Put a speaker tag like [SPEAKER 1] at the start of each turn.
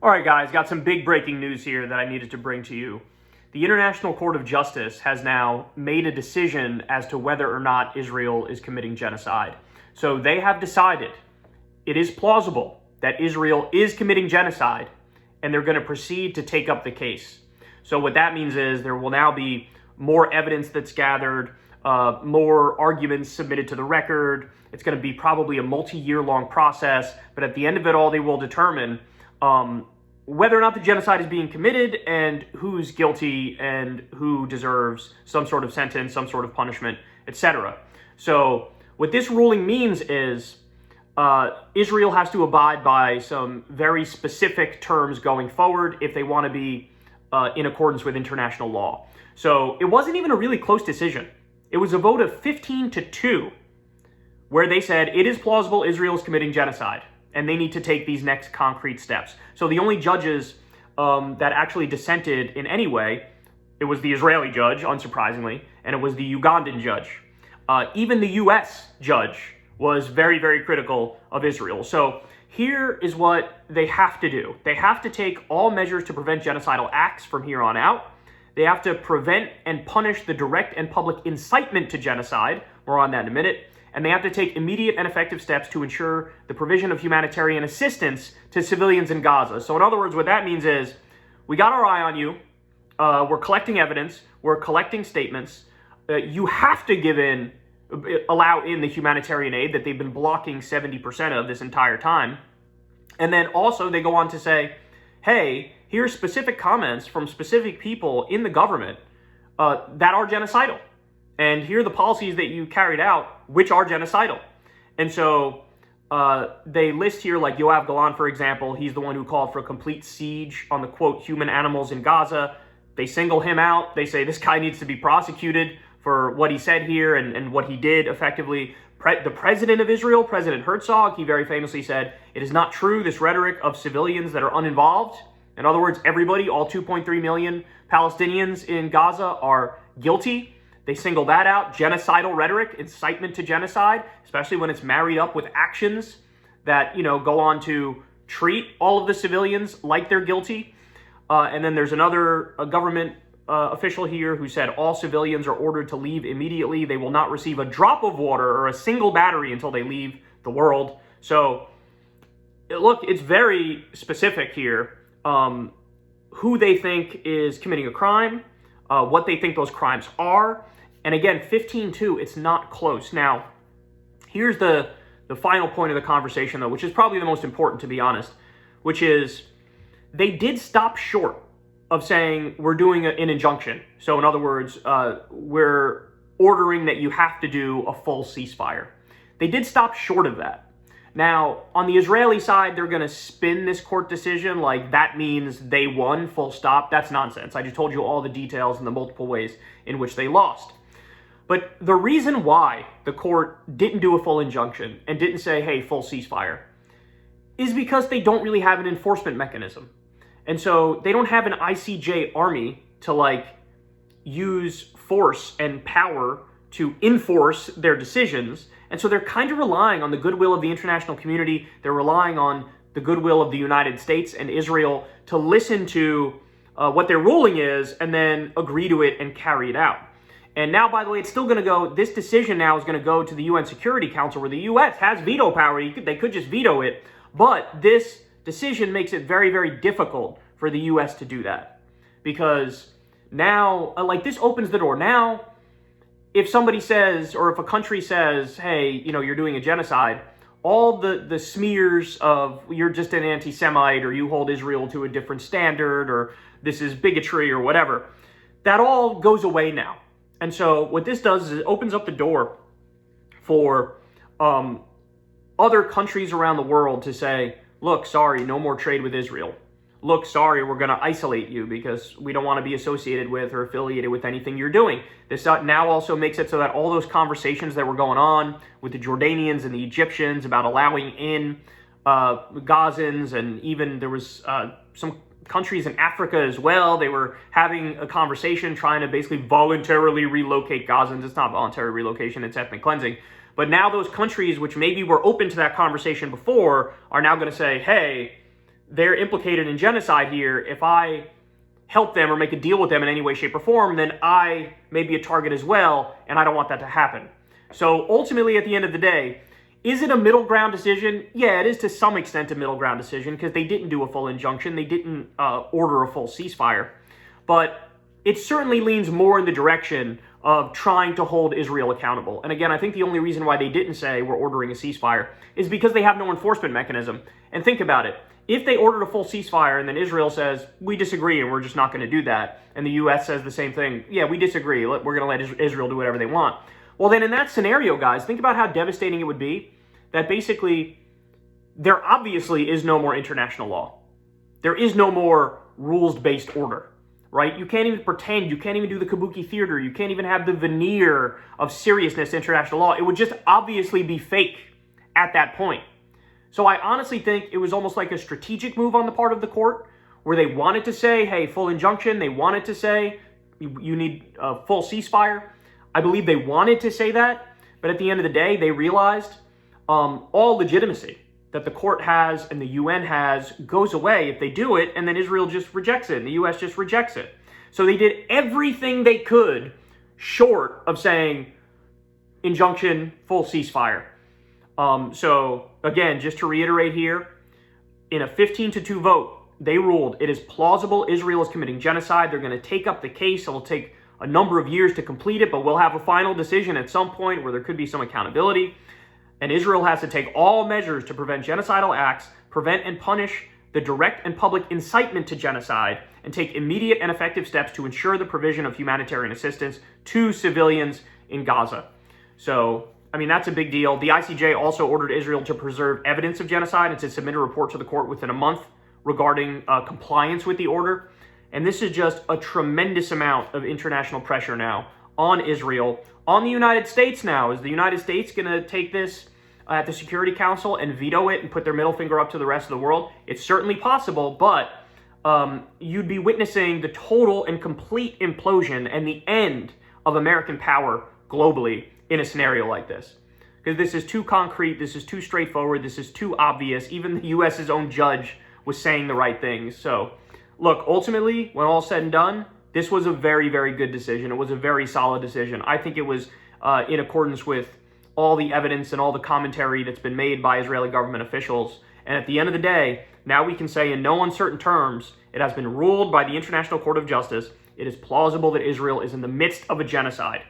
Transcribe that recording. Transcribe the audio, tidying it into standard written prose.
[SPEAKER 1] All right, guys, got some big breaking news here that I needed to bring to you. The International Court of Justice has now made a decision as to whether or not Israel is committing genocide. So they have decided it is plausible that Israel is committing genocide, and they're going to proceed to take up the case. So what that means is there will now be more evidence that's gathered, more arguments submitted to the record. It's going to be probably a multi-year-long process, but at the end of it all, they will determine whether or not the genocide is being committed and who's guilty and who deserves some sort of sentence, some sort of punishment, etc. So what this ruling means is Israel has to abide by some very specific terms going forward if they want to be in accordance with international law. So it wasn't even a really close decision. It was a vote of 15-2 where they said it is plausible Israel is committing genocide, and they need to take these next concrete steps. So the only judges that actually dissented in any way, it was the Israeli judge, unsurprisingly, and it was the Ugandan judge. Even the U.S. judge was very, very critical of Israel. So here is what they have to do. They have to take all measures to prevent genocidal acts from here on out. They have to prevent and punish the direct and public incitement to genocide. More on that in a minute. And they have to take immediate and effective steps to ensure the provision of humanitarian assistance to civilians in Gaza. So in other words, what that means is we got our eye on you. We're collecting evidence. We're collecting statements. You have to allow in the humanitarian aid that they've been blocking 70% of this entire time. And then also they go on to say, hey, here's specific comments from specific people in the government that are genocidal. And here are the policies that you carried out, which are genocidal. And so they list here, like Yoav Galan, for example, he's the one who called for a complete siege on the, quote, human animals in Gaza. They single him out. They say this guy needs to be prosecuted for what he said here and what he did effectively. The president of Israel, President Herzog, he very famously said, it is not true, this rhetoric of civilians that are uninvolved. In other words, everybody, all 2.3 million Palestinians in Gaza are guilty. They single that out. Genocidal rhetoric, incitement to genocide, especially when it's married up with actions that, go on to treat all of the civilians like they're guilty. And then there's another government official here who said all civilians are ordered to leave immediately. They will not receive a drop of water or a single battery until they leave the world. So, look, it's very specific here who they think is committing a crime, what they think those crimes are. And again, 15-2, it's not close. Now, here's the final point of the conversation, though, which is probably the most important, to be honest, which is they did stop short of saying we're doing an injunction. So in other words, we're ordering that you have to do a full ceasefire. They did stop short of that. Now, on the Israeli side, they're going to spin this court decision like that means they won, full stop. That's nonsense. I just told you all the details and the multiple ways in which they lost. But the reason why the court didn't do a full injunction and didn't say, hey, full ceasefire, is because they don't really have an enforcement mechanism. And so they don't have an ICJ army to use force and power to enforce their decisions. And so they're kind of relying on the goodwill of the international community. They're relying on the goodwill of the United States and Israel to listen to what their ruling is and then agree to it and carry it out. And now, by the way, it's still going to go, this decision now is going to go to the UN Security Council where the U.S. has veto power. They could just veto it. But this decision makes it very, very difficult for the U.S. to do that. Because now, this opens the door. Now, if somebody says, or if a country says, hey, you're doing a genocide, all the smears of you're just an anti-Semite or you hold Israel to a different standard or this is bigotry or whatever, that all goes away now. And so what this does is it opens up the door for other countries around the world to say, look, sorry, no more trade with Israel. Look, sorry, we're going to isolate you because we don't want to be associated with or affiliated with anything you're doing. This now also makes it so that all those conversations that were going on with the Jordanians and the Egyptians about allowing in Gazans, and even there was some countries in Africa as well, they were having a conversation trying to basically voluntarily relocate Gazans. It's not voluntary relocation, it's ethnic cleansing. But now those countries which maybe were open to that conversation before are now going to say, hey, they're implicated in genocide here. If I help them or make a deal with them in any way, shape, or form, then I may be a target as well, and I don't want that to happen. So ultimately, at the end of the day, is it a middle ground decision? Yeah, it is to some extent a middle ground decision because they didn't do a full injunction. They didn't order a full ceasefire. But it certainly leans more in the direction of trying to hold Israel accountable. And again, I think the only reason why they didn't say we're ordering a ceasefire is because they have no enforcement mechanism. And think about it. If they ordered a full ceasefire and then Israel says, we disagree and we're just not going to do that, and the U.S. says the same thing, yeah, we disagree, we're going to let Israel do whatever they want. Well, then in that scenario, guys, think about how devastating it would be that basically there obviously is no more international law. There is no more rules-based order, right? You can't even pretend. You can't even do the kabuki theater. You can't even have the veneer of seriousness to international law. It would just obviously be fake at that point. So I honestly think it was almost like a strategic move on the part of the court where they wanted to say, hey, full injunction. They wanted to say you need a full ceasefire. I believe they wanted to say that, but at the end of the day, they realized all legitimacy that the court has and the UN has goes away if they do it, and then Israel just rejects it, and the US just rejects it. So they did everything they could short of saying injunction, full ceasefire. So again, just to reiterate here, in a 15-2 vote, they ruled it is plausible Israel is committing genocide. They're going to take up the case. It'll take a number of years to complete it, but we'll have a final decision at some point where there could be some accountability. And Israel has to take all measures to prevent genocidal acts, prevent and punish the direct and public incitement to genocide, and take immediate and effective steps to ensure the provision of humanitarian assistance to civilians in Gaza. So, I mean, that's a big deal. The ICJ also ordered Israel to preserve evidence of genocide and to submit a report to the court within a month regarding compliance with the order. And this is just a tremendous amount of international pressure now on Israel, on the United States now. Is the United States going to take this at the Security Council and veto it and put their middle finger up to the rest of the world? It's certainly possible, but you'd be witnessing the total and complete implosion and the end of American power globally in a scenario like this. Because this is too concrete, this is too straightforward, this is too obvious. Even the U.S.'s own judge was saying the right things. So, look, ultimately, when all said and done, this was a very, very good decision. It was a very solid decision. I think it was in accordance with all the evidence and all the commentary that's been made by Israeli government officials. And at the end of the day, now we can say in no uncertain terms, it has been ruled by the International Court of Justice, it is plausible that Israel is in the midst of a genocide.